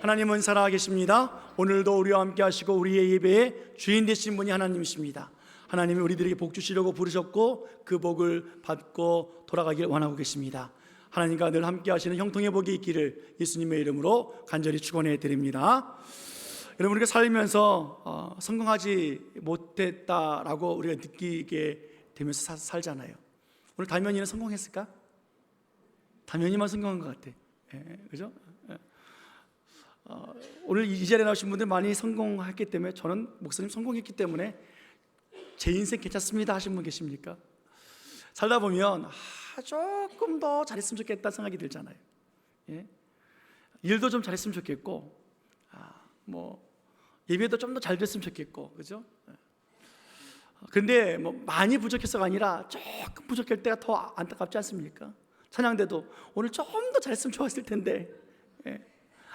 하나님은 살아계십니다. 오늘도 우리와 함께 하시고 우리의 예배의 주인 되신 분이 하나님이십니다. 하나님이 우리들에게 복 주시려고 부르셨고 그 복을 받고 돌아가길 원하고 계십니다. 하나님과 늘 함께 하시는 형통의 복이 있기를 예수님의 이름으로 간절히 축원해 드립니다. 여러분, 우리가 살면서 성공하지 못했다라고 우리가 느끼게 되면서 살잖아요. 오늘 담연이는 성공했을까? 담연이만 성공한 것 같아. 그죠? 오늘 이 자리에 나오신 분들 많이 성공했기 때문에, 저는 목사님 성공했기 때문에 제 인생 괜찮습니다 하신 분 계십니까? 살다 보면 조금 더 잘했으면 좋겠다 생각이 들잖아요. 일도 좀 잘했으면 좋겠고, 예배도 좀 더 잘 됐으면 좋겠고, 그죠? 근데 많이 부족해서가 아니라 조금 부족할 때가 더 안타깝지 않습니까? 찬양대도 오늘 좀 더 잘했으면 좋았을 텐데,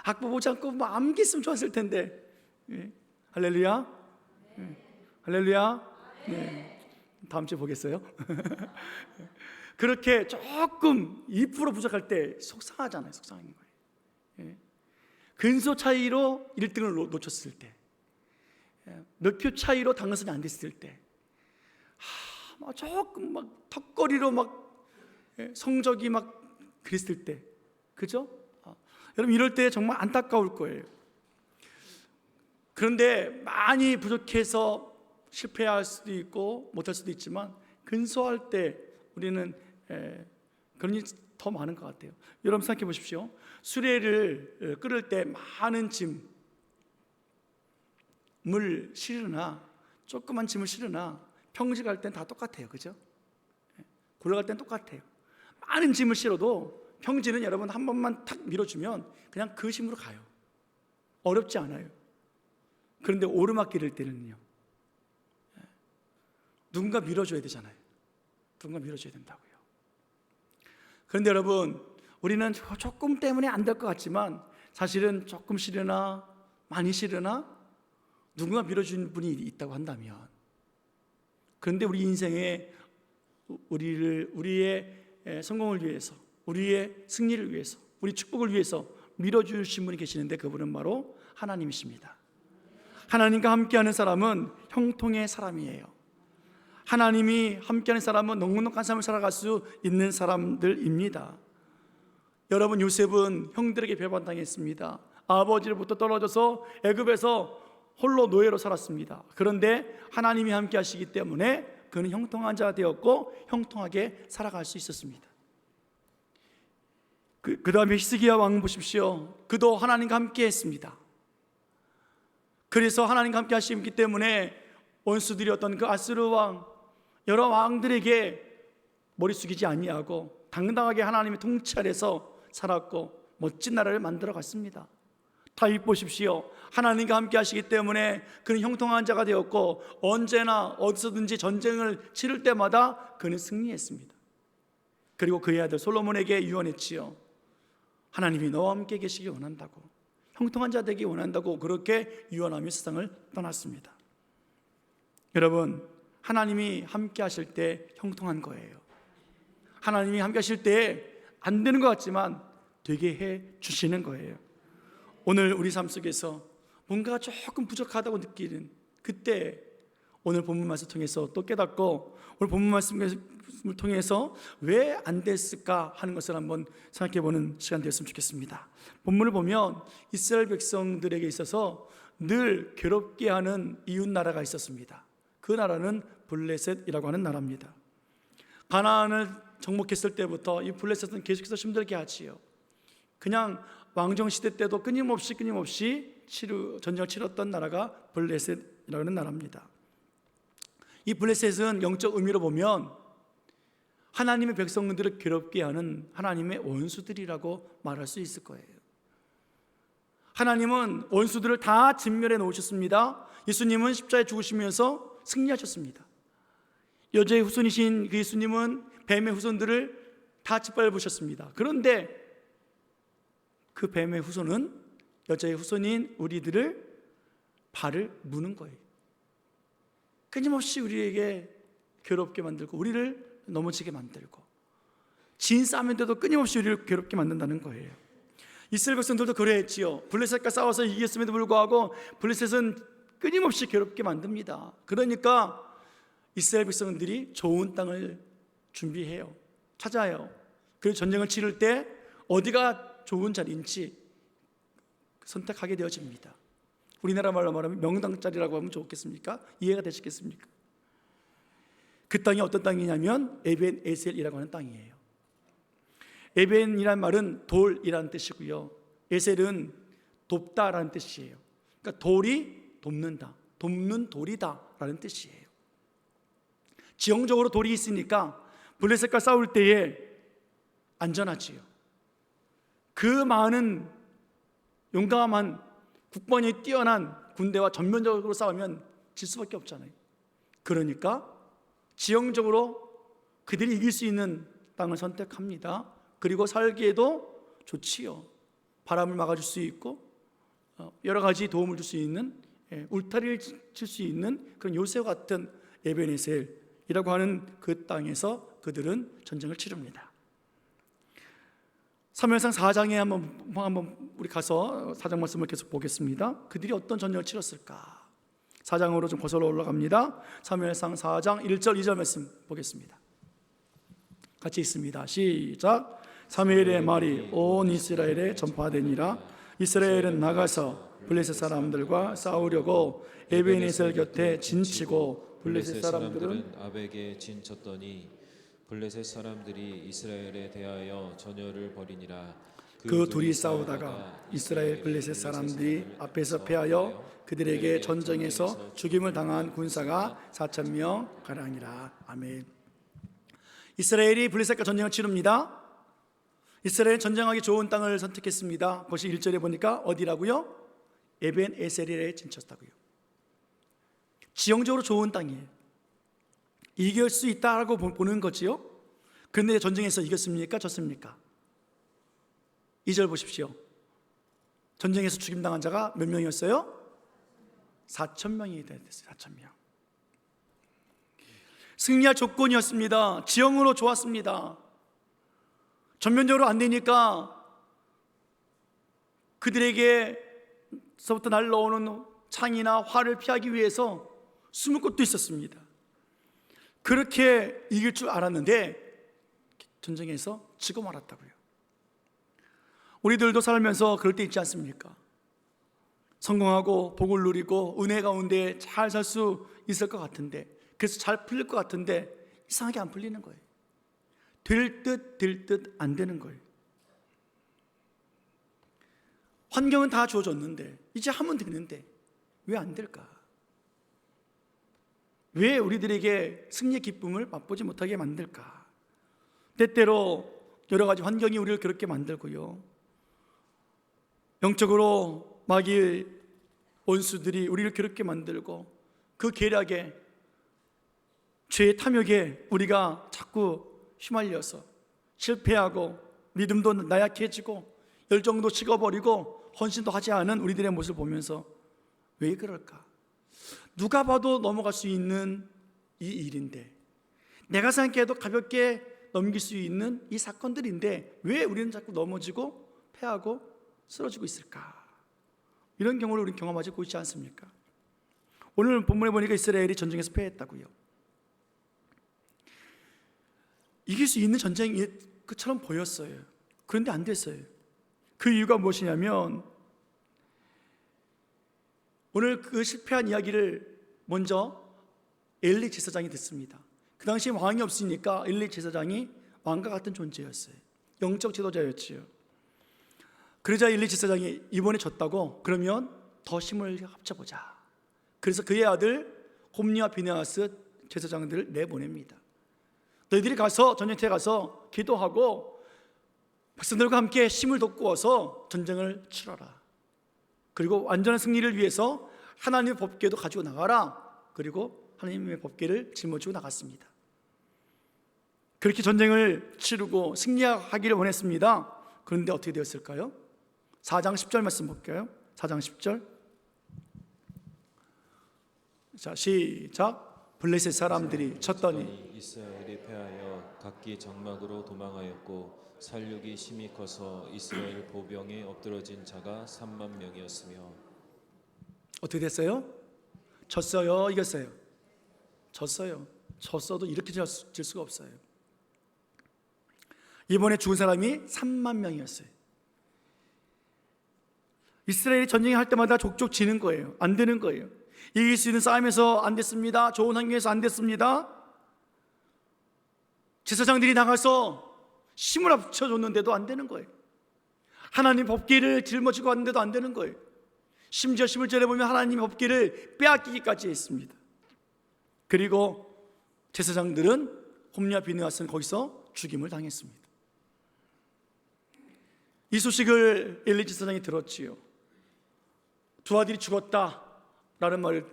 악보 보지 않고 암기했으면 좋았을 텐데. 할렐루야. 할렐루야. 다음 주에 보겠어요. 그렇게 조금 2% 부족할 때 속상하잖아요. 속상한 거예요. 근소 차이로 1등을 놓쳤을 때, 몇 표 차이로 당선이 안 됐을 때, 조금 턱걸이로 성적이 그랬을 때, 그죠? 여러분, 이럴 때 정말 안타까울 거예요. 그런데 많이 부족해서 실패할 수도 있고 못할 수도 있지만, 근소할 때 우리는 그런 일이 더 많은 것 같아요. 여러분 생각해 보십시오. 수레를 끓을 때 많은 짐을 실으나, 조그만 짐을 실으나 평지갈 땐 다 똑같아요. 그죠? 굴러갈 땐 똑같아요. 많은 짐을 실어도 평지는 여러분 한 번만 탁 밀어주면 그냥 그 힘으로 가요. 어렵지 않아요. 그런데 오르막길일 때는요, 누군가 밀어줘야 되잖아요. 누군가 밀어줘야 된다고요. 그런데 여러분, 우리는 조금 때문에 안 될 것 같지만 사실은 조금 실으나 많이 실으나 누군가 밀어준 분이 있다고 한다면, 그런데 우리 인생에 우리의 성공을 위해서, 우리의 승리를 위해서, 우리 축복을 위해서 밀어주신 분이 계시는데, 그분은 바로 하나님이십니다. 하나님과 함께하는 사람은 형통의 사람이에요. 하나님이 함께하는 사람은 넉넉한 삶을 살아갈 수 있는 사람들입니다. 여러분, 요셉은 형들에게 배반당했습니다. 아버지로부터 떨어져서 애굽에서 홀로 노예로 살았습니다. 그런데 하나님이 함께 하시기 때문에 그는 형통한 자가 되었고 형통하게 살아갈 수 있었습니다. 그 다음에 히스기야 왕 보십시오. 그도 하나님과 함께 했습니다. 그래서 하나님과 함께 하시기 때문에 원수들이 어떤 그 아스루 왕, 여러 왕들에게 머리 숙이지 아니하고 당당하게 하나님의 통치 아래서 살았고 멋진 나라를 만들어 갔습니다. 다윗 보십시오. 하나님과 함께 하시기 때문에 그는 형통한 자가 되었고, 언제나 어디서든지 전쟁을 치를 때마다 그는 승리했습니다. 그리고 그의 아들 솔로몬에게 유언했지요. 하나님이 너와 함께 계시기 원한다고, 형통한 자 되기 원한다고 그렇게 유언하며 세상을 떠났습니다. 여러분, 하나님이 함께 하실 때 형통한 거예요. 하나님이 함께 하실 때 안 되는 것 같지만 되게 해 주시는 거예요. 오늘 우리 삶 속에서 뭔가 조금 부족하다고 느끼는 그때, 오늘 본문 말씀을 통해서 또 깨닫고, 오늘 본문 말씀을 통해서 왜 안 됐을까 하는 것을 한번 생각해보는 시간 되었으면 좋겠습니다. 본문을 보면 이스라엘 백성들에게 있어서 늘 괴롭게 하는 이웃 나라가 있었습니다. 그 나라는 블레셋이라고 하는 나라입니다. 가나안을 정복했을 때부터 이 블레셋은 계속해서 힘들게 하지요. 그냥 왕정시대 때도 끊임없이 전쟁을 치렀던 나라가 블레셋이라고 하는 나라입니다. 이 블레셋은 영적 의미로 보면 하나님의 백성들을 괴롭게 하는 하나님의 원수들이라고 말할 수 있을 거예요. 하나님은 원수들을 다 진멸해 놓으셨습니다. 예수님은 십자가에 죽으시면서 승리하셨습니다. 여자의 후손이신 그 예수님은 뱀의 후손들을 다 짓밟으셨습니다. 그런데 그 뱀의 후손은, 여자의 후손인 우리들을 발을 무는 거예요. 끊임없이 우리에게 괴롭게 만들고 우리를 넘어지게 만들고, 진 싸움인데도 끊임없이 우리를 괴롭게 만든다는 거예요. 이스라엘 백성들도 그러했지요. 블레셋과 싸워서 이겼음에도 불구하고 블레셋은 끊임없이 괴롭게 만듭니다. 그러니까 이스라엘 백성들이 좋은 땅을 준비해요. 찾아요. 그리고 전쟁을 치를 때 어디가 좋은 자리인지 선택하게 되어집니다. 우리나라 말로 말하면 명당짜리라고 하면 좋겠습니까? 이해가 되시겠습니까? 그 땅이 어떤 땅이냐면 에벤 에셀이라고 하는 땅이에요. 에벤이란 말은 돌이라는 뜻이고요, 에셀은 돕다라는 뜻이에요. 그러니까 돌이 돕는다, 돕는 돌이다 라는 뜻이에요. 지형적으로 돌이 있으니까 블레셋과 싸울 때에 안전하지요. 그 많은 용감한 국방이 뛰어난 군대와 전면적으로 싸우면 질 수밖에 없잖아요. 그러니까 지형적으로 그들이 이길 수 있는 땅을 선택합니다. 그리고 살기에도 좋지요. 바람을 막아줄 수 있고 여러 가지 도움을 줄 수 있는, 울타리를 칠 수 있는 그런 요새 같은 에벤에셀이라고 하는 그 땅에서 그들은 전쟁을 치릅니다. 사무엘상 4장에 한번 우리 가서 4장 말씀을 계속 보겠습니다. 그들이 어떤 전쟁을 치렀을까? 4장으로 좀 거슬러 올라갑니다. 사무엘상 4장 1절 2절 말씀 보겠습니다. 같이 있습니다. 시작. 사무엘의 말이 온 이스라엘에 전파되니라. 이스라엘은 나가서 블레셋 사람들과 싸우려고 에벤에셀 곁에 진치고 블레셋 사람들은 아벡에 진쳤더니 블레셋 사람들이 이스라엘에 대하여 전열을 벌이니라. 그 둘이 싸우다가 이스라엘 블레셋 사람들이 앞에서 패하여 그들에게 전쟁에서 죽임을 당한 군사가 4,000명 가량이라. 아멘. 이스라엘이 블레셋과 전쟁을 치릅니다. 이스라엘은 전쟁하기 좋은 땅을 선택했습니다. 그것이 1절에 보니까 어디라고요? 에벤 에셀에 진쳤다고요. 지형적으로 좋은 땅이에요. 이길 수 있다라고 보는 거지요. 그런데 전쟁에서 이겼습니까? 졌습니까? 2절 보십시오. 전쟁에서 죽임당한 자가 몇 명이었어요? 4,000명이 됐어요. 4,000명. 승리할 조건이었습니다. 지형으로 좋았습니다. 전면적으로 안 되니까 그들에게서부터 날라오는 창이나 활을 피하기 위해서 숨을 곳도 있었습니다. 그렇게 이길 줄 알았는데 전쟁에서 지고 말았다고요. 우리들도 살면서 그럴 때 있지 않습니까? 성공하고 복을 누리고 은혜 가운데 잘 살 수 있을 것 같은데, 그래서 잘 풀릴 것 같은데 이상하게 안 풀리는 거예요. 될 듯 안 되는 거예요. 환경은 다 주어졌는데 이제 하면 되는데 왜 안 될까? 왜 우리들에게 승리의 기쁨을 맛보지 못하게 만들까? 때때로 여러 가지 환경이 우리를 그렇게 만들고요, 영적으로 마귀의 원수들이 우리를 그렇게 만들고 그 계략에, 죄의 탐욕에 우리가 자꾸 휘말려서 실패하고 믿음도 나약해지고 열정도 식어버리고 헌신도 하지 않은 우리들의 모습을 보면서 왜 그럴까? 누가 봐도 넘어갈 수 있는 이 일인데, 내가 생각해도 가볍게 넘길 수 있는 이 사건들인데 왜 우리는 자꾸 넘어지고 패하고 쓰러지고 있을까? 이런 경우를 우리는 경험하고 있지 않습니까? 오늘 본문에 보니까 이스라엘이 전쟁에서 패했다고요. 이길 수 있는 전쟁처럼 보였어요. 그런데 안 됐어요. 그 이유가 무엇이냐면, 오늘 그 실패한 이야기를 먼저 엘리 제사장이 듣습니다. 그 당시에 왕이 없으니까 엘리 제사장이 왕과 같은 존재였어요. 영적 지도자였지요. 그러자 엘리 제사장이 이번에 졌다고, 그러면 더 힘을 합쳐보자. 그래서 그의 아들 홈리와 비느하스 제사장들을 내보냅니다. 너희들이 가서 전쟁터에 가서 기도하고 백성들과 함께 힘을 돋구어서 전쟁을 치러라. 그리고 완전한 승리를 위해서 하나님의 법궤도 가지고 나가라. 그리고 하나님의 법궤를 짊어지고 나갔습니다. 그렇게 전쟁을 치르고 승리하기를 원했습니다. 그런데 어떻게 되었을까요? 4장 10절 말씀 볼게요. 4장 10절. 자, 시작. 블레셋 사람들이 쳤더니 이스라엘이 패하여 각기 장막으로 도망하였고 살육이 심히 커서 이스라엘 보병에 엎드러진 자가 3만 명이었으며. 어떻게 됐어요? 졌어요? 이겼어요? 졌어요. 졌어도 이렇게 질 수가 없어요. 이번에 죽은 사람이 3만 명이었어요. 이스라엘이 전쟁할 때마다 족족 지는 거예요. 안 되는 거예요. 이길 수 있는 싸움에서 안 됐습니다. 좋은 환경에서 안 됐습니다. 제사장들이 나가서 힘을 합쳐줬는데도 안 되는 거예요. 하나님 법궤를 짊어지고 왔는데도 안 되는 거예요. 심지어 11절에 보면 하나님 법궤를 빼앗기기까지 했습니다. 그리고 제사장들은 홈리와 비느하스는 거기서 죽임을 당했습니다. 이 소식을 엘리 제사장이 들었지요. 두 아들이 죽었다라는 말을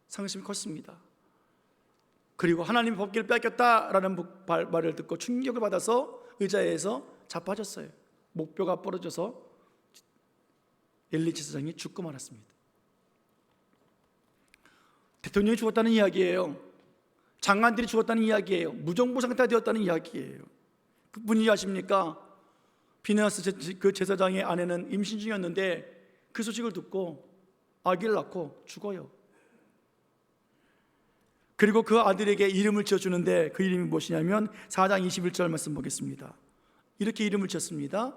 상심이 컸습니다. 그리고 하나님 법궤를 뺏겼다라는 말을 듣고 충격을 받아서 의자에서 자빠졌어요. 목뼈가 부러져서 엘리 제사장이 죽고 말았습니다. 대통령이 죽었다는 이야기예요. 장관들이 죽었다는 이야기예요. 무정부 상태가 되었다는 이야기예요. 그분이 아십니까? 비느하스 그 제사장의 아내는 임신 중이었는데 그 소식을 듣고 아기를 낳고 죽어요. 그리고 그 아들에게 이름을 지어주는데 그 이름이 무엇이냐면 4장 21절 말씀 보겠습니다. 이렇게 이름을 지었습니다.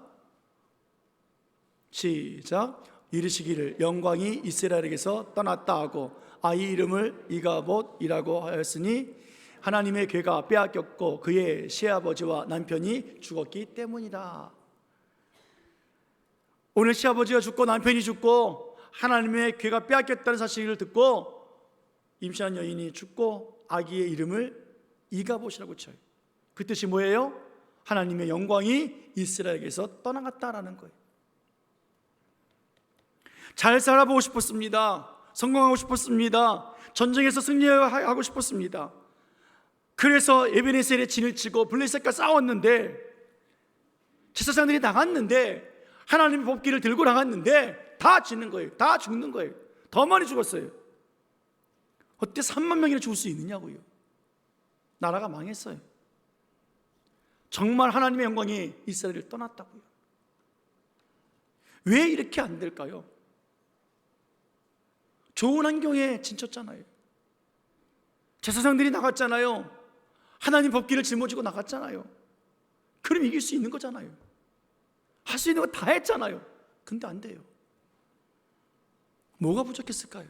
시작. 이르시기를 영광이 이스라엘에게서 떠났다 하고 아이 이름을 이가봇이라고 하였으니 하나님의 궤가 빼앗겼고 그의 시아버지와 남편이 죽었기 때문이다. 오늘 시아버지가 죽고 남편이 죽고 하나님의 궤가 빼앗겼다는 사실을 듣고 임신한 여인이 죽고 아기의 이름을 이가봇이라고 쳐요. 그 뜻이 뭐예요? 하나님의 영광이 이스라엘에게서 떠나갔다라는 거예요. 잘 살아보고 싶었습니다. 성공하고 싶었습니다. 전쟁에서 승리하고 싶었습니다. 그래서 에베네셀에 진을 치고 블레셋과 싸웠는데 제사장들이 나갔는데 하나님의 법궤를 들고 나갔는데 다 지는 거예요. 다 죽는 거예요. 더 많이 죽었어요. 어때 3만 명이나 죽을 수 있느냐고요. 나라가 망했어요. 정말 하나님의 영광이 이스라엘을 떠났다고요. 왜 이렇게 안 될까요? 좋은 환경에 진쳤잖아요. 제사장들이 나갔잖아요. 하나님 법궤를 짊어지고 나갔잖아요. 그럼 이길 수 있는 거잖아요. 할 수 있는 거 다 했잖아요. 근데 안 돼요. 뭐가 부족했을까요?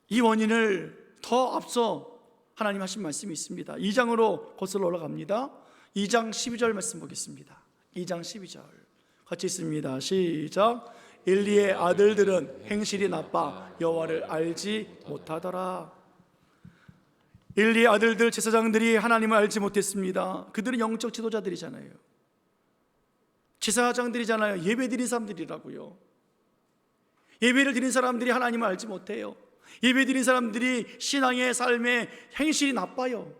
이 원인을 더 앞서 하나님 하신 말씀이 있습니다. 2장으로 거슬러 올라갑니다. 2장 12절 말씀 보겠습니다. 2장 12절 같이 있습니다. 시작. 엘리의 아들들은 행실이 나빠 여호와를 알지 못하더라. 엘리의 아들들 제사장들이 하나님을 알지 못했습니다. 그들은 영적 지도자들이잖아요. 제사장들이잖아요. 예배드린 사람들이라고요. 예배를 드린 사람들이 하나님을 알지 못해요. 예배드린 사람들이 신앙의 삶의 행실이 나빠요.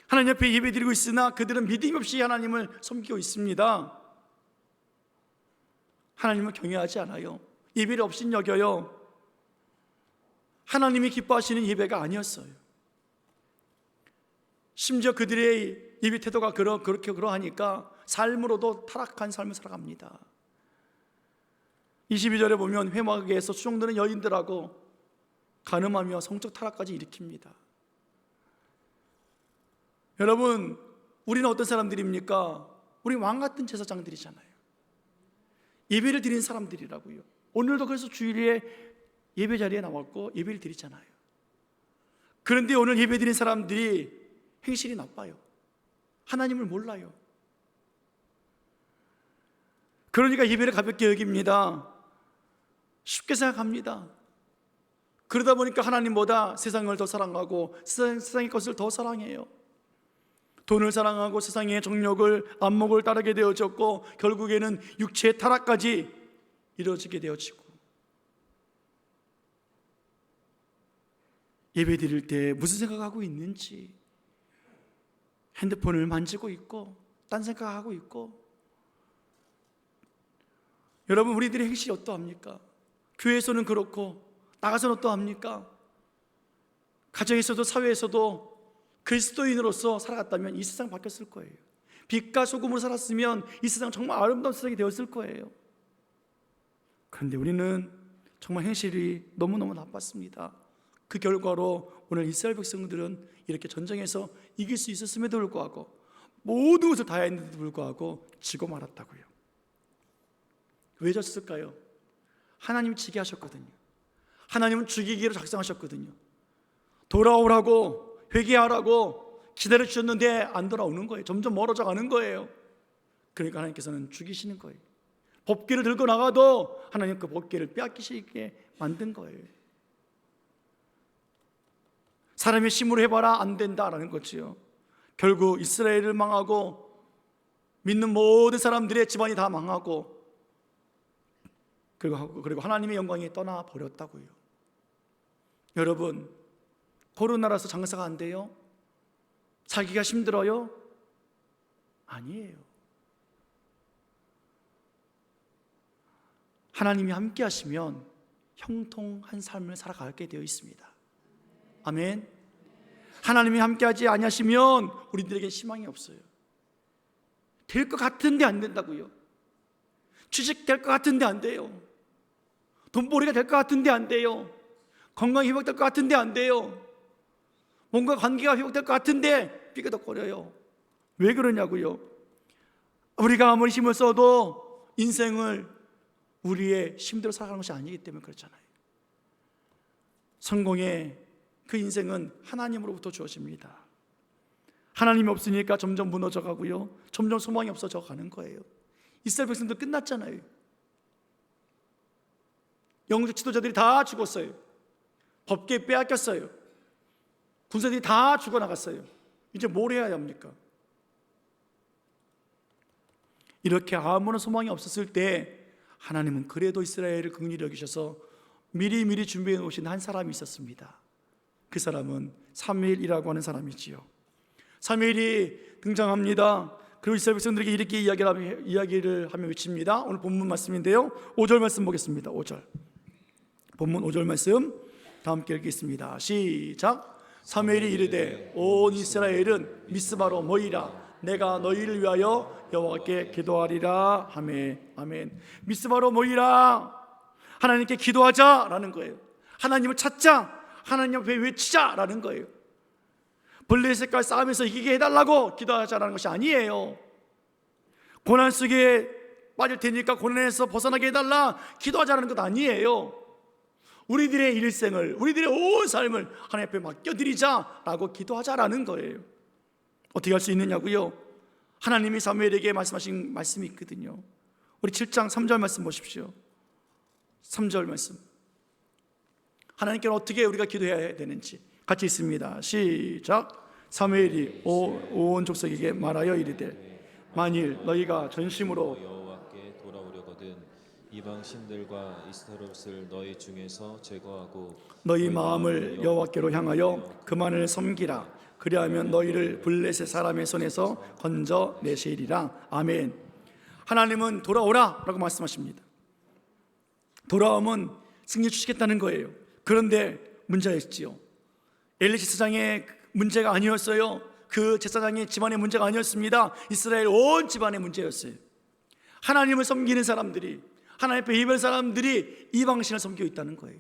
하나님 앞에 예배드리고 있으나 그들은 믿음 없이 하나님을 섬기고 있습니다. 하나님을 경외하지 않아요. 예배를 없인 여겨요. 하나님이 기뻐하시는 예배가 아니었어요. 심지어 그들의 예배 태도가 그렇게 그러하니까 삶으로도 타락한 삶을 살아갑니다. 22절에 보면 회막에서 수종드는 여인들하고 간음하며 성적 타락까지 일으킵니다. 여러분, 우리는 어떤 사람들입니까? 우리 왕같은 제사장들이잖아요. 예배를 드린 사람들이라고요. 오늘도 그래서 주일에 예배 자리에 나왔고 예배를 드리잖아요. 그런데 오늘 예배 드린 사람들이 행실이 나빠요. 하나님을 몰라요. 그러니까 예배를 가볍게 여깁니다. 쉽게 생각합니다. 그러다 보니까 하나님보다 세상을 더 사랑하고 세상의 것을 더 사랑해요. 돈을 사랑하고 세상의 정욕을 안목을 따르게 되어졌고 결국에는 육체의 타락까지 이루어지게 되어지고, 예배 드릴 때 무슨 생각하고 있는지 핸드폰을 만지고 있고 딴 생각하고 있고. 여러분, 우리들의 행실이 어떠합니까? 교회에서는 그렇고 나가서는 어떠합니까? 가정에서도 사회에서도 그리스도인으로서 살아갔다면 이 세상 바뀌었을 거예요. 빛과 소금으로 살았으면 이 세상 정말 아름다운 세상이 되었을 거예요. 그런데 우리는 정말 행실이 너무너무 나빴습니다. 그 결과로 오늘 이스라엘 백성들은 이렇게 전쟁에서 이길 수 있었음에도 불구하고 모든 것을 다 했는데도 불구하고 지고 말았다고요. 왜 졌을까요? 하나님이 지게 하셨거든요. 하나님은 죽이기로 작정하셨거든요. 돌아오라고 회개하라고 기다려주셨는데 안 돌아오는 거예요. 점점 멀어져 가는 거예요. 그러니까 하나님께서는 죽이시는 거예요. 법궤를 들고 나가도 하나님 그 법궤를 빼앗기시게 만든 거예요. 사람의 힘으로 해봐라 안 된다라는 거지요. 결국 이스라엘을 망하고 믿는 모든 사람들의 집안이 다 망하고 그리고 하나님의 영광이 떠나버렸다고요. 여러분, 코로나라서 장사가 안 돼요? 살기가 힘들어요? 아니에요. 하나님이 함께 하시면 형통한 삶을 살아가게 되어 있습니다. 아멘. 하나님이 함께하지 아니하시면 우리들에게 희망이 없어요. 될 것 같은데 안 된다고요. 취직 될 것 같은데 안 돼요. 돈벌이가 될 것 같은데 안 돼요. 건강이 회복될 것 같은데 안 돼요. 뭔가 관계가 회복될 것 같은데 삐그덕거려요. 왜 그러냐고요. 우리가 아무리 힘을 써도 인생을 우리의 힘대로 살아가는 것이 아니기 때문에 그렇잖아요. 성공의 그 인생은 하나님으로부터 주어집니다. 하나님이 없으니까 점점 무너져 가고요, 점점 소망이 없어져 가는 거예요. 이스라엘 백성들 끝났잖아요. 영적 지도자들이 다 죽었어요. 법궤 빼앗겼어요. 군사들이 다 죽어나갔어요. 이제 뭘 해야 합니까? 이렇게 아무런 소망이 없었을 때 하나님은 그래도 이스라엘을 긍휼히 여기셔서 미리 준비해 놓으신 한 사람이 있었습니다. 그 사람은 사무엘이라고 하는 사람이지요. 사무엘이 등장합니다. 그리고 이스라엘 백성들에게 이렇게 이야기를 하며 외칩니다. 오늘 본문 말씀인데요, 5절 말씀 보겠습니다. 5절 본문 5절 말씀 다 함께 읽겠습니다. 시작. 사무엘이 이르되 온 이스라엘은 미스바로 모이라. 내가 너희를 위하여 여호와께 기도하리라 하매. 아멘. 미스바로 모이라. 하나님께 기도하자라는 거예요. 하나님을 찾자, 하나님 앞에 외치자라는 거예요. 블레셋과 싸움에서 이기게 해달라고 기도하자라는 것이 아니에요. 고난 속에 빠질 테니까 고난에서 벗어나게 해달라 기도하자라는 것 아니에요. 우리들의 일생을, 우리들의 온 삶을 하나님 앞에 맡겨드리자라고 기도하자라는 거예요. 어떻게 할 수 있느냐고요? 하나님이 사무엘에게 말씀하신 말씀이 있거든요. 우리 7장 3절 말씀 보십시오. 3절 말씀. 하나님께는 어떻게 우리가 기도해야 되는지 같이 있습니다. 시작. 사무엘이 온 족속에게 말하여 이르되 만일 너희가 전심으로 여호와께 돌아오려거든 이방 신들과 이스타롯을 너희 중에서 제거하고 너희 마음을 여호와께로 향하여 그만을 섬기라. 그리하면 너희를 블레셋 사람의 손에서 건져내시리라. 아멘. 하나님은 돌아오라 라고 말씀하십니다. 돌아오면 승리 주시겠다는 거예요. 그런데 문제가 있지요. 엘리 제사장의 문제가 아니었어요. 그 제사장의 집안의 문제가 아니었습니다. 이스라엘 온 집안의 문제였어요. 하나님을 섬기는 사람들이, 하나님 앞에 예배할 사람들이 이방신을 섬기고 있다는 거예요.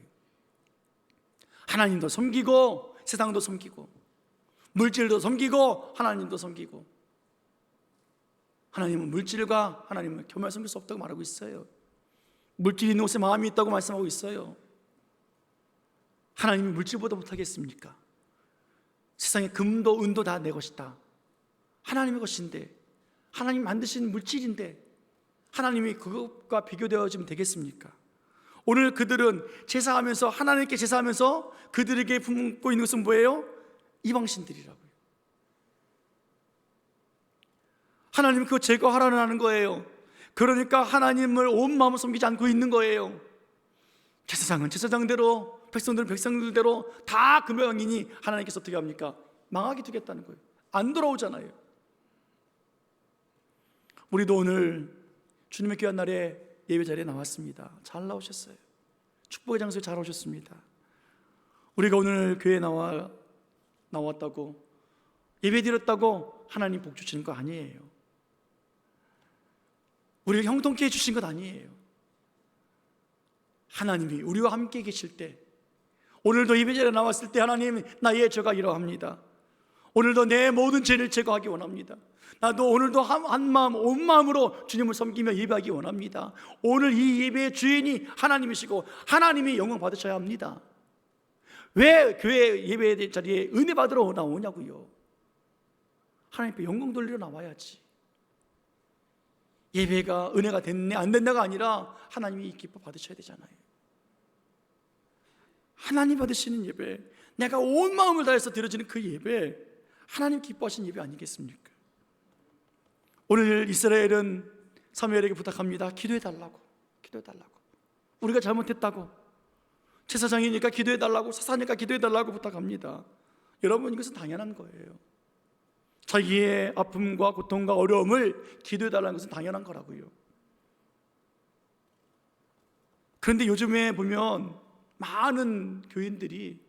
하나님도 섬기고 세상도 섬기고 물질도 섬기고 하나님도 섬기고. 하나님은 물질과 하나님을 겸하여 섬길 수 없다고 말하고 있어요. 물질이 있는 곳에 마음이 있다고 말씀하고 있어요. 하나님이 물질보다 못하겠습니까? 세상의 금도 은도 다 내 것이다. 하나님의 것인데, 하나님 만드신 물질인데 하나님이 그것과 비교되어지면 되겠습니까? 오늘 그들은 제사하면서, 하나님께 제사하면서 그들에게 품고 있는 것은 뭐예요? 이방신들이라고요. 하나님이 그거 제거하라는 거예요. 그러니까 하나님을 온 마음으로 섬기지 않고 있는 거예요. 제사장은 제사장대로, 백성들은 백성들대로 다 금명이니 하나님께서 어떻게 합니까? 망하게 두겠다는 거예요. 안 돌아오잖아요. 우리도 오늘 주님의 귀한 날에 예배 자리에 나왔습니다. 잘 나오셨어요. 축복의 장소에 잘 오셨습니다. 우리가 오늘 교회에 나왔다고, 예배 드렸다고 하나님 복 주시는 거 아니에요. 우리를 형통케 해주신 것 아니에요. 하나님이 우리와 함께 계실 때, 오늘도 예배 자리에 나왔을 때 하나님, 나의 죄가 이러합니다. 오늘도 내 모든 죄를 제거하기 원합니다. 나도 오늘도 한 마음 온 마음으로 주님을 섬기며 예배하기 원합니다. 오늘 이 예배의 주인이 하나님이시고 하나님이 영광 받으셔야 합니다. 왜 교회 예배 자리에 은혜 받으러 나오냐고요. 하나님 앞에 영광 돌리러 나와야지. 예배가 은혜가 됐네 안 된다가 아니라 하나님이 기뻐 받으셔야 되잖아요. 하나님 받으시는 예배, 내가 온 마음을 다해서 드려지는 그 예배, 하나님 기뻐하시는 예배 아니겠습니까? 오늘 이스라엘은 사무엘에게 부탁합니다. 기도해달라고. 우리가 잘못했다고, 제사장이니까 기도해달라고, 사사니까 기도해달라고 부탁합니다. 여러분, 이것은 당연한 거예요. 자기의 아픔과 고통과 어려움을 기도해달라는 것은 당연한 거라고요. 그런데 요즘에 보면 많은 교인들이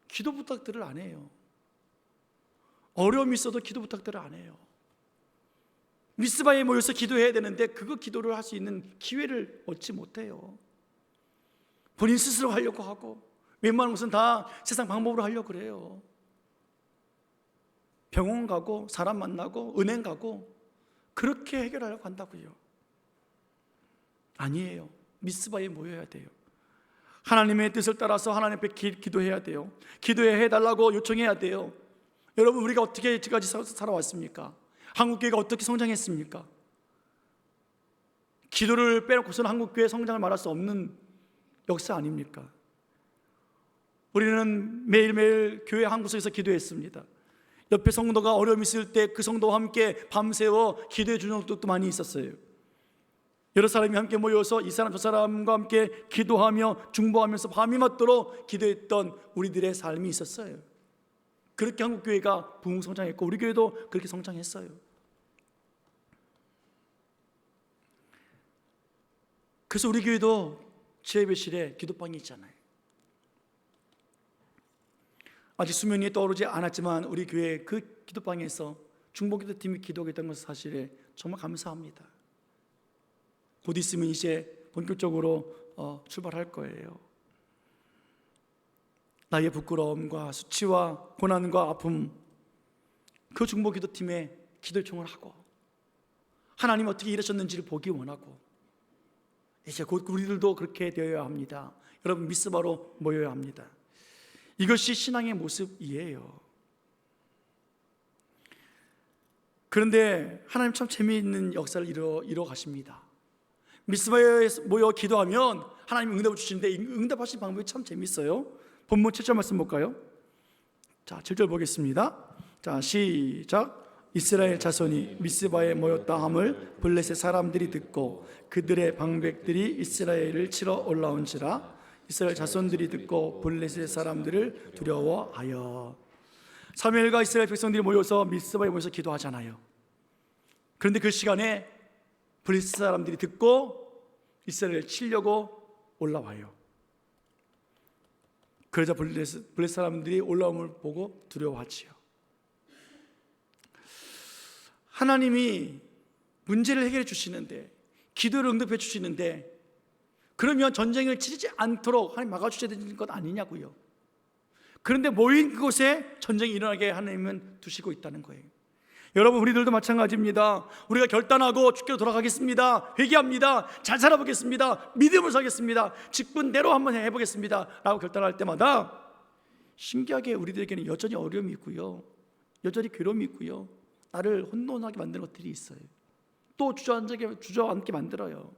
기도 부탁들을 안 해요. 어려움이 있어도 기도 부탁들을 안 해요. 미스바에 모여서 기도해야 되는데 그거 기도를 할 수 있는 기회를 얻지 못해요. 본인 스스로 하려고 하고, 웬만한 것은 다 세상 방법으로 하려고 그래요. 병원 가고 사람 만나고 은행 가고 그렇게 해결하려고 한다고요. 아니에요. 미스바에 모여야 돼요. 하나님의 뜻을 따라서 하나님 앞에 기도해야 돼요. 기도해달라고 요청해야 돼요. 여러분, 우리가 어떻게 지금까지 살아왔습니까? 한국교회가 어떻게 성장했습니까? 기도를 빼놓고서는 한국교회 성장을 말할 수 없는 역사 아닙니까? 우리는 매일매일 교회 한 구석에서 기도했습니다. 옆에 성도가 어려움이 있을 때 그 성도와 함께 밤새워 기도해 주는 적도 많이 있었어요. 여러 사람이 함께 모여서 이 사람 저 사람과 함께 기도하며 중보하면서 밤이 맞도록 기도했던 우리들의 삶이 있었어요. 그렇게 한국교회가 부흥성장했고 우리 교회도 그렇게 성장했어요. 그래서 우리 교회도 지혜배실에 기도방이 있잖아요. 아직 수면 위에 떠오르지 않았지만 우리 교회 그 기도방에서 중보기도팀이 기도하겠다는 것은 사실에 정말 감사합니다. 곧 있으면 이제 본격적으로 출발할 거예요. 나의 부끄러움과 수치와 고난과 아픔, 그 중보기도팀에 기도 요청을 하고 하나님 어떻게 일하셨는지를 보기 원하고, 이제 곧 우리들도 그렇게 되어야 합니다. 여러분, 미스바로 모여야 합니다. 이것이 신앙의 모습이에요. 그런데 하나님 참 재미있는 역사를 이루어 가십니다. 미스바에 모여 기도하면 하나님이 응답을 주시는데 응답하신 방법이 참 재밌어요. 본문 7절 말씀 볼까요? 자, 7절 보겠습니다. 자, 시작. 이스라엘 자손이 미스바에 모였다 함을 블레셋 사람들이 듣고 그들의 방백들이 이스라엘을 치러 올라온지라. 이스라엘 자손들이 듣고 블레셋 사람들을 두려워하여. 사무엘과 이스라엘 백성들이 모여서 미스바에 모여서 기도하잖아요. 그런데 그 시간에 블레셋 사람들이 듣고 이스라엘을 치려고 올라와요. 그러자 블레셋 사람들이 올라옴을 보고 두려워하지요. 하나님이 문제를 해결해 주시는데, 기도를 응답해 주시는데, 그러면 전쟁을 치르지 않도록 하나님 막아주셔야 되는 것 아니냐고요. 그런데 모인 그곳에 전쟁이 일어나게 하나님은 두시고 있다는 거예요. 여러분, 우리들도 마찬가지입니다. 우리가 결단하고 주께로 돌아가겠습니다, 회개합니다, 잘 살아보겠습니다, 믿음을 사겠습니다, 직분대로 한번 해보겠습니다 라고 결단할 때마다 신기하게 우리들에게는 여전히 어려움이 있고요, 여전히 괴로움이 있고요, 나를 혼돈하게 만드는 것들이 있어요. 또 주저앉게 만들어요.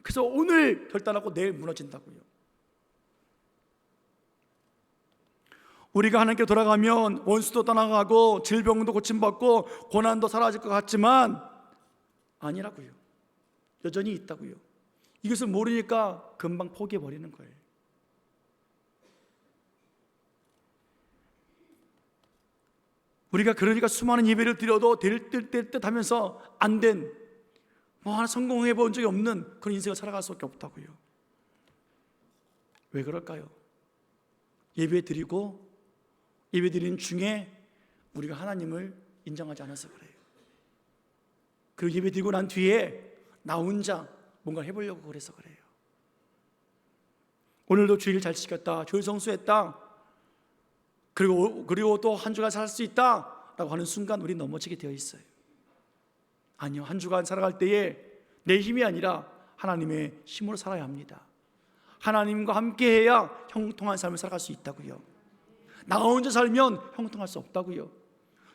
그래서 오늘 결단하고 내일 무너진다고요. 우리가 하나님께 돌아가면 원수도 떠나가고 질병도 고침받고 고난도 사라질 것 같지만 아니라고요. 여전히 있다고요. 이것을 모르니까 금방 포기해버리는 거예요. 우리가 그러니까 수많은 예배를 드려도 될 듯 하면서 안 된, 뭐 하나 성공해 본 적이 없는 그런 인생을 살아갈 수밖에 없다고요. 왜 그럴까요? 예배 드리고 예배 드리는 중에 우리가 하나님을 인정하지 않아서 그래요. 그리고 예배 드리고 난 뒤에 나 혼자 뭔가 해보려고 그래서 그래요. 오늘도 주일 잘 지켰다, 주일 성수했다, 그리고 또 한 주간 살 수 있다 라고 하는 순간 우리 넘어지게 되어 있어요. 아니요, 한 주간 살아갈 때에 내 힘이 아니라 하나님의 힘으로 살아야 합니다. 하나님과 함께 해야 형통한 삶을 살아갈 수 있다고요. 나 혼자 살면 형통할 수 없다고요.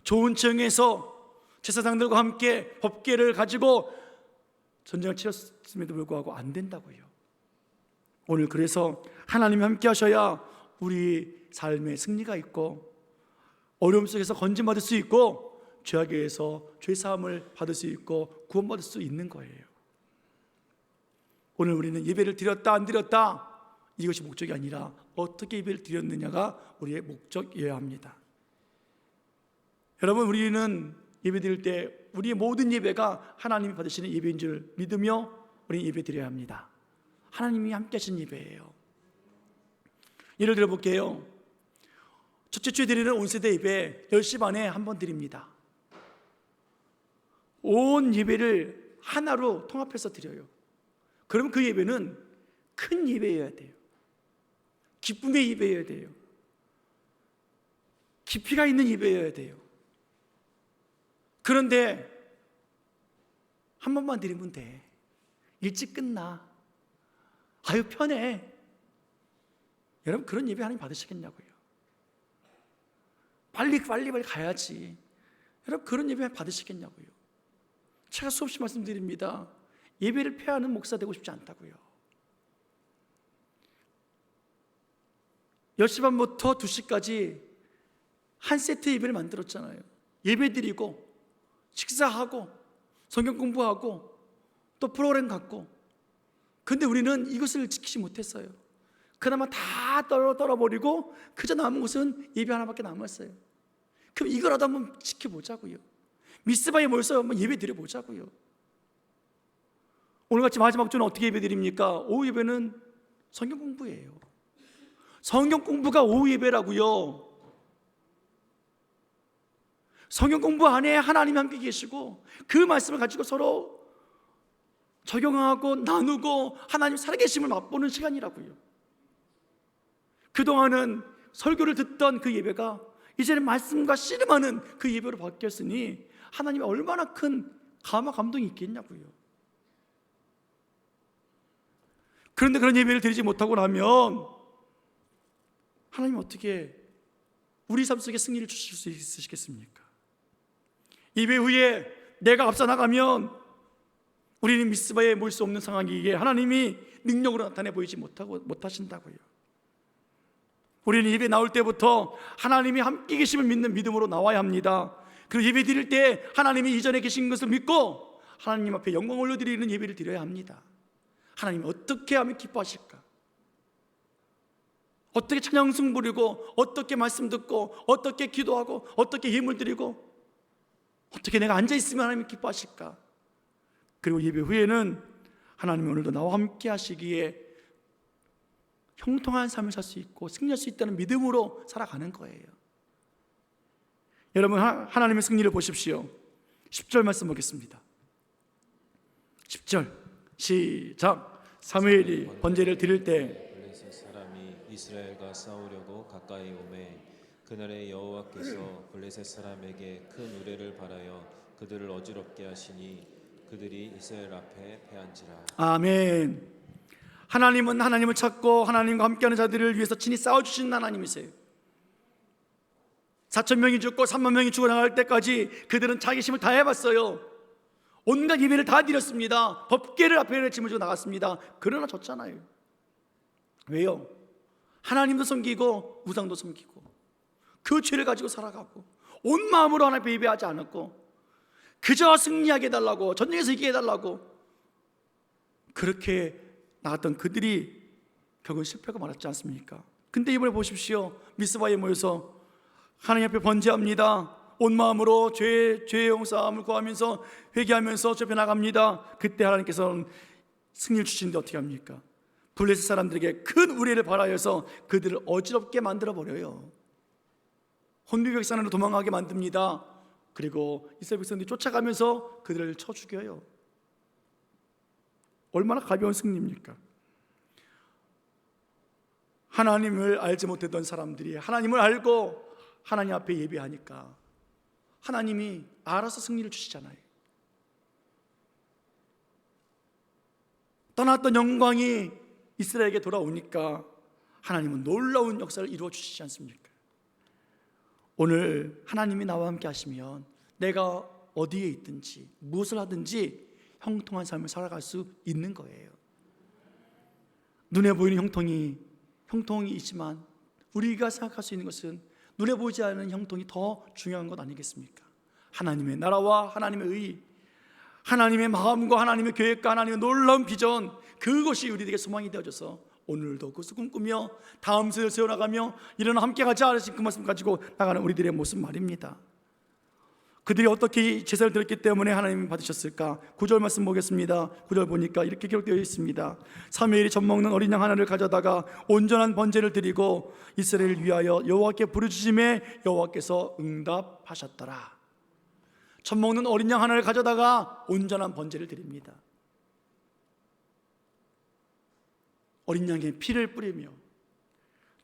좋은 층에서 제사장들과 함께 법궤를 가지고 전쟁을 치렀음에도 불구하고 안 된다고요. 오늘 그래서 하나님이 함께 하셔야 우리 삶에 승리가 있고 어려움 속에서 건짐받을 수 있고 죄악에서 죄사함을 받을 수 있고 구원받을 수 있는 거예요. 오늘 우리는 예배를 드렸다 안 드렸다 이것이 목적이 아니라 어떻게 예배를 드렸느냐가 우리의 목적이어야 합니다. 여러분, 우리는 예배 드릴 때 우리의 모든 예배가 하나님이 받으시는 예배인 줄 믿으며 우리 예배 드려야 합니다. 하나님이 함께 하신 예배예요. 예를 들어 볼게요. 첫째 주에 드리는 온세대 예배 10시 반에 한 번 드립니다. 온 예배를 하나로 통합해서 드려요. 그러면 그 예배는 큰 예배여야 돼요. 기쁨의 예배여야 돼요. 깊이가 있는 예배여야 돼요. 그런데 한 번만 드리면 돼. 일찍 끝나. 아유 편해. 여러분, 그런 예배 하나님 받으시겠냐고요. 빨리 가야지. 여러분, 그런 예배 받으시겠냐고요. 제가 수없이 말씀드립니다. 예배를 폐하는 목사 되고 싶지 않다고요. 10시 반부터 2시까지 한 세트 예배를 만들었잖아요. 예배 드리고 식사하고 성경 공부하고 또 프로그램 갖고. 근데 우리는 이것을 지키지 못했어요. 그나마 다 떨어버리고 그저 남은 것은 예배 하나밖에 남았어요. 그럼 이거라도 한번 지켜보자고요. 미스바에 모여서 한번 예배 드려보자고요. 오늘같이 마지막 주는 어떻게 예배 드립니까? 오후 예배는 성경 공부예요. 성경 공부가 오후 예배라고요. 성경 공부 안에 하나님이 함께 계시고 그 말씀을 가지고 서로 적용하고 나누고 하나님 살아계심을 맛보는 시간이라고요. 그동안은 설교를 듣던 그 예배가 이제는 말씀과 씨름하는 그 예배로 바뀌었으니 하나님이 얼마나 큰 감화 감동이 있겠냐고요. 그런데 그런 예배를 드리지 못하고 나면 하나님 어떻게 우리 삶 속에 승리를 주실 수 있으시겠습니까? 예배 후에 내가 앞서 나가면 우리는 미스바에 모일 수 없는 상황이기에 하나님이 능력으로 나타내 보이지 못하신다고요. 우리는 예배 나올 때부터 하나님이 함께 계심을 믿는 믿음으로 나와야 합니다. 그리고 예배 드릴 때 하나님이 이전에 계신 것을 믿고 하나님 앞에 영광 올려드리는 예배를 드려야 합니다. 하나님이 어떻게 하면 기뻐하실까? 어떻게 찬양승 부리고 어떻게 말씀 듣고 어떻게 기도하고 어떻게 예물 드리고 어떻게 내가 앉아있으면 하나님이 기뻐하실까? 그리고 예배 후에는 하나님이 오늘도 나와 함께 하시기에 형통한 삶을 살 수 있고 승리할 수 있다는 믿음으로 살아가는 거예요. 여러분, 하나님의 승리를 보십시오. 10절 말씀 보겠습니다. 10절 시작. 사무엘이 번제를 드릴 때 블레셋 사람이 이스라엘과 싸우려고 가까이 오매 그날에 여호와께서 블레셋 사람에게 큰 우레를 발하여 그들을 어지럽게 하시니 그들이 이스라엘 앞에 패한지라. 아멘. 하나님은 하나님을 찾고 하나님과 함께하는 자들을 위해서 친히 싸워주시는 하나님이세요. 4,000명이 죽고 3만 명이 죽어나갈 때까지 그들은 자기 힘을 다해봤어요. 온갖 예배를 다 드렸습니다. 법궤를 앞에 짊어지고 나갔습니다. 그러나 졌잖아요. 왜요? 하나님도 섬기고 우상도 섬기고 그 죄를 가지고 살아가고 온 마음으로 하나님 앞에 예배하지 않았고 그저 승리하게 해달라고, 전쟁에서 이기게 해달라고 그렇게 나갔던 그들이 결국은 실패하고 말았지 않습니까? 근데 이번에 보십시오. 미스바에 모여서 하나님 앞에 번제합니다. 온 마음으로 죄의 용서함을 구하면서 회개하면서 좁혀 나갑니다. 그때 하나님께서는 승리를 주시는데 어떻게 합니까? 블레셋 사람들에게 큰 우레를 발하여서 그들을 어지럽게 만들어 버려요. 혼비백산으로 도망가게 만듭니다. 그리고 이스라엘 백성들이 쫓아가면서 그들을 쳐 죽여요. 얼마나 가벼운 승리입니까? 하나님을 알지 못했던 사람들이 하나님을 알고 하나님 앞에 예배하니까 하나님이 알아서 승리를 주시잖아요. 떠났던 영광이 이스라엘에게 돌아오니까 하나님은 놀라운 역사를 이루어 주시지 않습니까? 오늘 하나님이 나와 함께 하시면 내가 어디에 있든지 무엇을 하든지 형통한 삶을 살아갈 수 있는 거예요. 눈에 보이는 형통이 있지만 우리가 생각할 수 있는 것은 눈에 보이지 않는 형통이 더 중요한 것 아니겠습니까? 하나님의 나라와 하나님의 의, 하나님의 마음과 하나님의 계획과 하나님의 놀라운 비전, 그것이 우리에게 소망이 되어져서 오늘도 그것을 꿈꾸며 다음 세대를 세워나가며 일어나 함께 가자 하신 그 말씀 가지고 나가는 우리들의 모습 말입니다. 그들이 어떻게 제사를 드렸기 때문에 하나님이 받으셨을까? 9절 말씀 보겠습니다. 9절 보니까 이렇게 기록되어 있습니다. 사무엘이 젖먹는 어린 양 하나를 가져다가 온전한 번제를 드리고 이스라엘을 위하여 여호와께 부르짖음에 여호와께서 응답하셨더라. 젖먹는 어린 양 하나를 가져다가 온전한 번제를 드립니다. 어린 양의 피를 뿌리며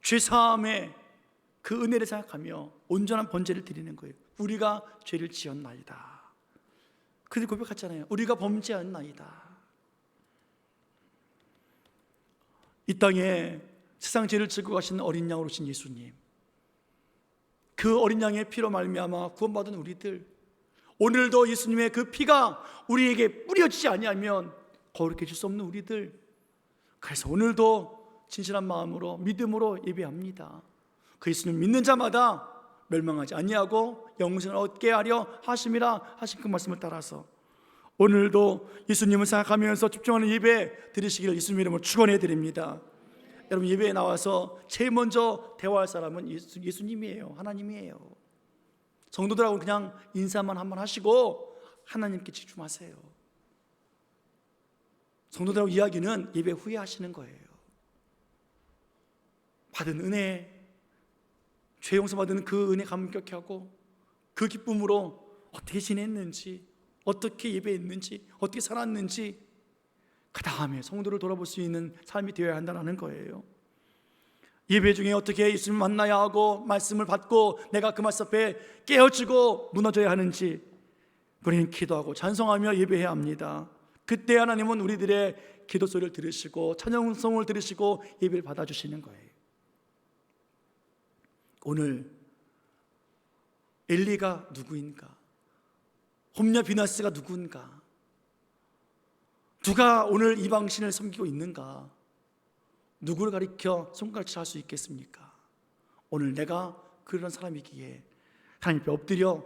죄사함의 그 은혜를 생각하며 온전한 번제를 드리는 거예요. 우리가 죄를 지었나이다. 그들이 고백했잖아요. 우리가 범죄했나이다. 이 땅에 세상 죄를 지고 가신 어린 양으로 오신 예수님, 그 어린 양의 피로 말미암아 구원받은 우리들, 오늘도 예수님의 그 피가 우리에게 뿌려지지 아니하면 거룩해질 수 없는 우리들, 그래서 오늘도 진실한 마음으로 믿음으로 예배합니다. 그 예수님 믿는 자마다 멸망하지 아니하고 영생을 얻게 하려 하심이라 하신 그 말씀을 따라서 오늘도 예수님을 생각하면서 집중하는 예배 드리시기를 예수님 이름으로 축원해 드립니다. 여러분, 예배에 나와서 제일 먼저 대화할 사람은 예수님이에요. 하나님이에요. 성도들하고 그냥 인사만 한번 하시고 하나님께 집중하세요. 성도들하고 이야기는 예배 후에 하시는 거예요. 받은 은혜, 죄 용서받은 그 은혜 감격해 하고 그 기쁨으로 어떻게 지냈는지, 어떻게 예배했는지, 어떻게 살았는지 그 다음에 성도를 돌아볼 수 있는 삶이 되어야 한다는 거예요. 예배 중에 어떻게 예수님을 만나야 하고 말씀을 받고 내가 그 말씀 앞에 깨어지고 무너져야 하는지 우리는 기도하고 찬송하며 예배해야 합니다. 그때 하나님은 우리들의 기도 소리를 들으시고 찬양성을 들으시고 예배를 받아주시는 거예요. 오늘 엘리가 누구인가? 홈냐 비나스가 누구인가? 누가 오늘 이방신을 섬기고 있는가? 누구를 가리켜 손가락질 할 수 있겠습니까? 오늘 내가 그런 사람이기에 하나님 앞에 엎드려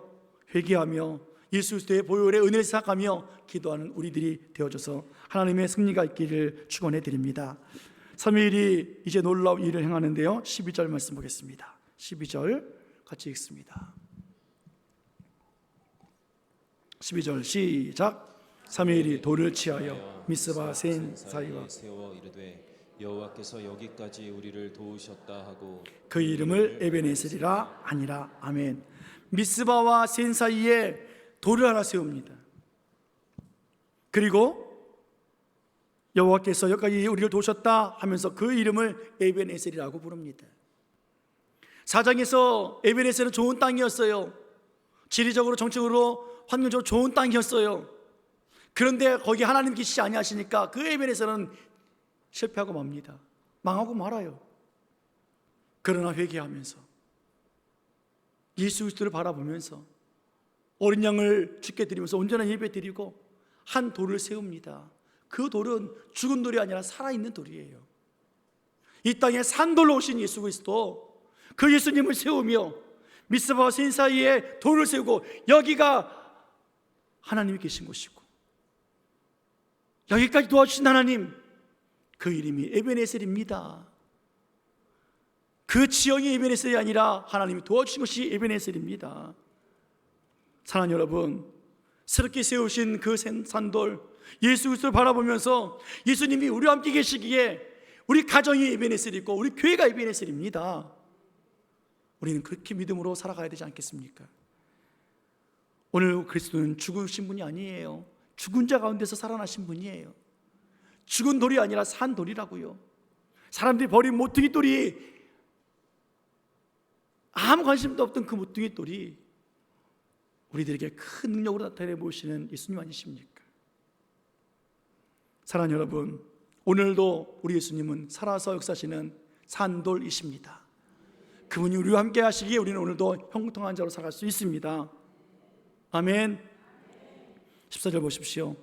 회개하며 예수 그리스도의 보혈의 은혜를 생각하며 기도하는 우리들이 되어줘서 하나님의 승리가 있기를 축원해 드립니다. 사무엘이 이제 놀라운 일을 행하는데요, 12절 말씀 보겠습니다. 12절 같이 읽습니다. 12절 시작. 사무엘이 돌을 취하여 미스바 센 사이와 세워 이르되 여호와께서 여기까지 우리를 도우셨다 하고 그 이름을 에베네셀이라 하니라. 아멘. 미스바와 센 사이에 돌을 하나 세웁니다. 그리고 여호와께서 여기까지 우리를 도우셨다 하면서 그 이름을 에베네셀이라고 부릅니다. 사장에서 에베네셀은 좋은 땅이었어요. 지리적으로 정책으로 환경적으로 좋은 땅이었어요. 그런데 거기 하나님 계시지 아니하시니까 그 에베네셀은 실패하고 맙니다. 망하고 말아요. 그러나 회개하면서 예수 그리스도를 바라보면서 어린 양을 주께 드리면서 온전한 예배 드리고 한 돌을 세웁니다. 그 돌은 죽은 돌이 아니라 살아있는 돌이에요. 이 땅에 산돌로 오신 예수 그리스도, 그 예수님을 세우며 미스바와 센 사이에 돌을 세우고 여기가 하나님이 계신 곳이고 여기까지 도와주신 하나님, 그 이름이 에베네셀입니다. 그 지형이 에베네셀이 아니라 하나님이 도와주신 것이 에베네셀입니다. 사랑하는 여러분, 새롭게 세우신 그 산돌 예수 그리스도를 바라보면서 예수님이 우리와 함께 계시기에 우리 가정이 에베네셀이고 우리 교회가 에베네셀입니다. 우리는 그렇게 믿음으로 살아가야 되지 않겠습니까? 오늘 그리스도는 죽으신 분이 아니에요. 죽은 자 가운데서 살아나신 분이에요. 죽은 돌이 아니라 산 돌이라고요. 사람들이 버린 모퉁이 돌이, 아무 관심도 없던 그 모퉁이 돌이 우리들에게 큰 능력으로 나타내 보시는 예수님 아니십니까? 사랑하는 여러분, 오늘도 우리 예수님은 살아서 역사하시는 산돌이십니다. 그분이 우리와 함께 하시기에 우리는 오늘도 형통한 자로 살아갈 수 있습니다. 아멘. 14절 보십시오.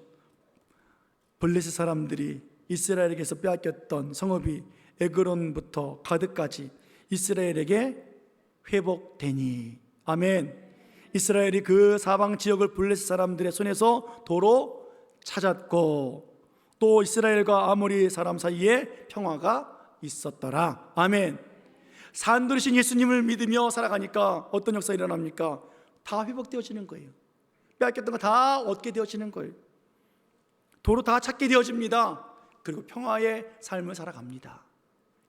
블레셋 사람들이 이스라엘에게서 빼앗겼던 성읍이 에그론부터 가드까지 이스라엘에게 회복되니. 아멘. 이스라엘이 그 사방 지역을 블레셋 사람들의 손에서 도로 찾았고, 또 이스라엘과 아모리 사람 사이에 평화가 있었더라. 아멘. 산돌이신 예수님을 믿으며 살아가니까 어떤 역사가 일어납니까? 다 회복되어지는 거예요. 빼앗겼던 거 다 얻게 되어지는 거예요. 도로 다 찾게 되어집니다. 그리고 평화의 삶을 살아갑니다.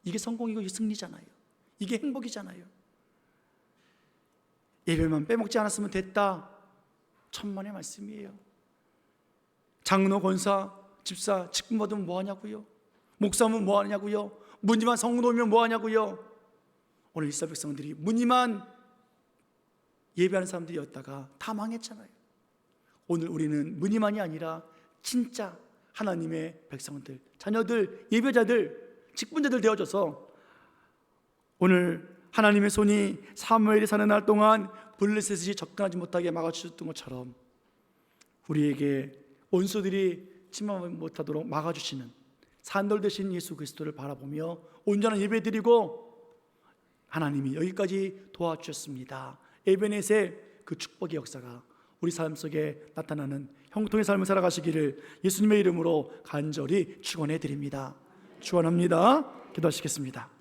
이게 성공이고 이게 승리잖아요. 이게 행복이잖아요. 예배만 빼먹지 않았으면 됐다. 천만의 말씀이에요. 장로, 권사, 집사, 직분 받으면 뭐하냐고요? 목사면 뭐하냐고요? 무늬만 성도면 뭐하냐고요? 오늘 이스라엘 백성들이 무늬만 예배하는 사람들이었다가 다 망했잖아요. 오늘 우리는 무늬만이 아니라 진짜 하나님의 백성들, 자녀들, 예배자들, 직분자들 되어져서 오늘 하나님의 손이 사무엘이 사는 날 동안 블레셋이 접근하지 못하게 막아주셨던 것처럼 우리에게 원수들이 침범하지 못하도록 막아주시는 산돌 되신 예수 그리스도를 바라보며 온전한 예배드리고, 하나님이 여기까지 도와주셨습니다. 에베네셀 그 축복의 역사가 우리 삶 속에 나타나는 형통의 삶을 살아가시기를 예수님의 이름으로 간절히 축원해 드립니다. 축원합니다. 기도하시겠습니다.